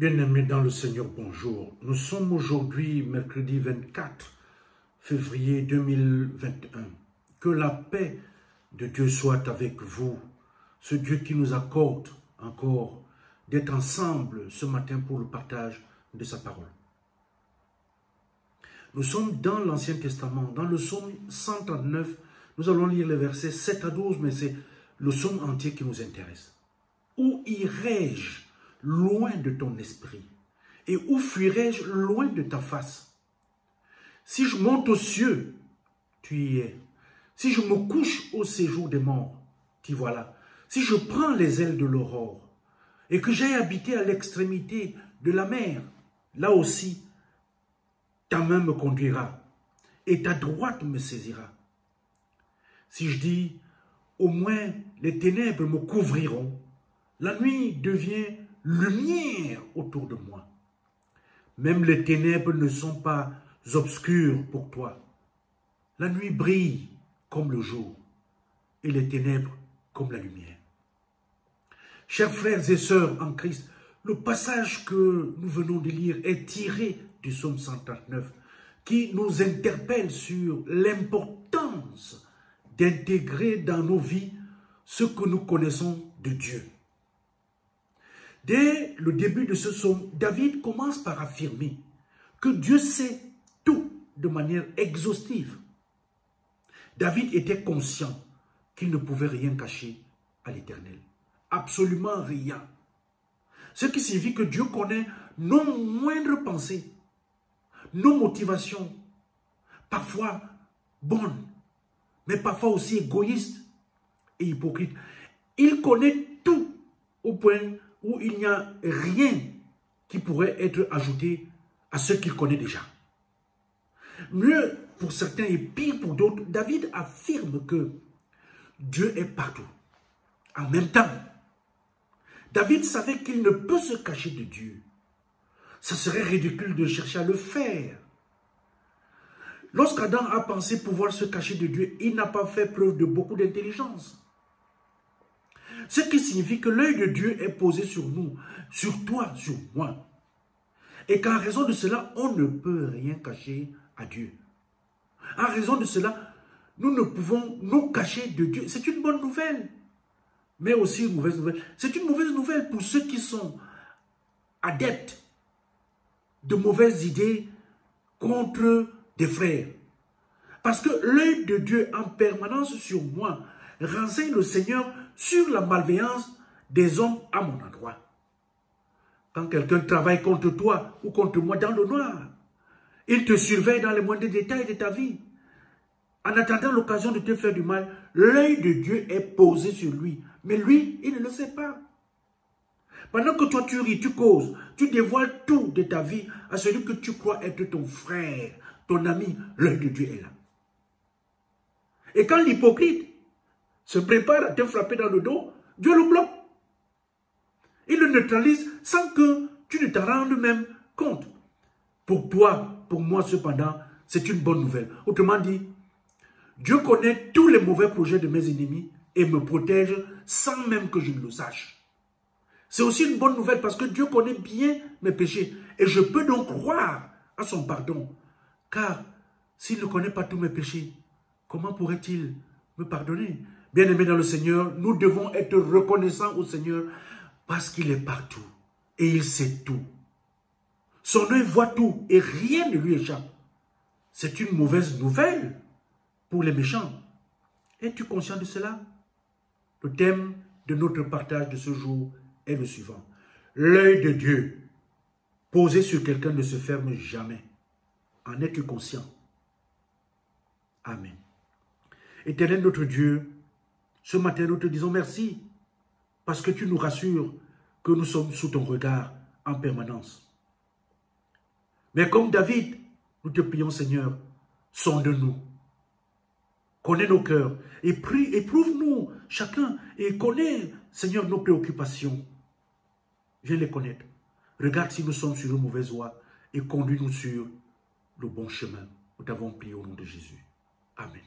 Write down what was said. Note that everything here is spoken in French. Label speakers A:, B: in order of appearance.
A: Bien-aimés dans le Seigneur, bonjour. Nous sommes aujourd'hui mercredi 24 février 2021. Que la paix de Dieu soit avec vous. Ce Dieu qui nous accorde encore d'être ensemble ce matin pour le partage de sa parole. Nous sommes dans l'Ancien Testament, dans le psaume 139. Nous allons lire les versets 7 à 12, mais c'est le psaume entier qui nous intéresse. Où irai-je loin de ton esprit? Et où fuirai-je loin de ta face? Si je monte aux cieux, tu y es. Si je me couche au séjour des morts, t'y voilà. Si je prends les ailes de l'aurore et que j'aille habiter à l'extrémité de la mer, là aussi, ta main me conduira et ta droite me saisira. Si je dis, au moins les ténèbres me couvriront, la nuit devient lumière autour de moi. Même les ténèbres ne sont pas obscures pour toi. La nuit brille comme le jour et les ténèbres comme la lumière. Chers frères et sœurs en Christ, le passage que nous venons de lire est tiré du psaume 139 qui nous interpelle sur l'importance d'intégrer dans nos vies ce que nous connaissons de Dieu. Dès le début de ce psaume, David commence par affirmer que Dieu sait tout de manière exhaustive. David était conscient qu'il ne pouvait rien cacher à l'Éternel. Absolument rien. Ce qui signifie que Dieu connaît nos moindres pensées, nos motivations, parfois bonnes, mais parfois aussi égoïstes et hypocrites. Il connaît tout au point où il n'y a rien qui pourrait être ajouté à ce qu'il connaît déjà. Mieux pour certains et pire pour d'autres, David affirme que Dieu est partout. En même temps, David savait qu'il ne peut se cacher de Dieu. Ce serait ridicule de chercher à le faire. Lorsqu'Adam a pensé pouvoir se cacher de Dieu, il n'a pas fait preuve de beaucoup d'intelligence. Ce qui signifie que l'œil de Dieu est posé sur nous, sur toi, sur moi. Et qu'en raison de cela, on ne peut rien cacher à Dieu. En raison de cela, nous ne pouvons nous cacher de Dieu. C'est une bonne nouvelle, mais aussi une mauvaise nouvelle. C'est une mauvaise nouvelle pour ceux qui sont adeptes de mauvaises idées contre des frères. Parce que l'œil de Dieu en permanence sur moi renseigne le Seigneur sur la malveillance des hommes à mon endroit. Quand quelqu'un travaille contre toi ou contre moi dans le noir, il te surveille dans les moindres détails de ta vie. En attendant l'occasion de te faire du mal, l'œil de Dieu est posé sur lui. Mais lui, il ne le sait pas. Pendant que toi tu ris, tu causes, tu dévoiles tout de ta vie à celui que tu crois être ton frère, ton ami, l'œil de Dieu est là. Et quand l'hypocrite se prépare à te frapper dans le dos, Dieu le bloque. Il le neutralise sans que tu ne t'en rendes même compte. Pour toi, pour moi cependant, c'est une bonne nouvelle. Autrement dit, Dieu connaît tous les mauvais projets de mes ennemis et me protège sans même que je ne le sache. C'est aussi une bonne nouvelle parce que Dieu connaît bien mes péchés et je peux donc croire à son pardon. Car s'il ne connaît pas tous mes péchés, comment pourrait-il me pardonner? Bien-aimés dans le Seigneur, nous devons être reconnaissants au Seigneur parce qu'il est partout et il sait tout. Son œil voit tout et rien ne lui échappe. C'est une mauvaise nouvelle pour les méchants. Es-tu conscient de cela? Le thème de notre partage de ce jour est le suivant. L'œil de Dieu posé sur quelqu'un ne se ferme jamais. En es-tu conscient? Amen. Éternel notre Dieu, ce matin nous te disons merci parce que tu nous rassures que nous sommes sous ton regard en permanence. Mais comme David, nous te prions Seigneur, sonde-nous, connais nos cœurs et éprouve-nous chacun et connais Seigneur nos préoccupations. Viens les connaître. Regarde si nous sommes sur une mauvaise voie et conduis-nous sur le bon chemin. Nous t'avons prié au nom de Jésus. Amen.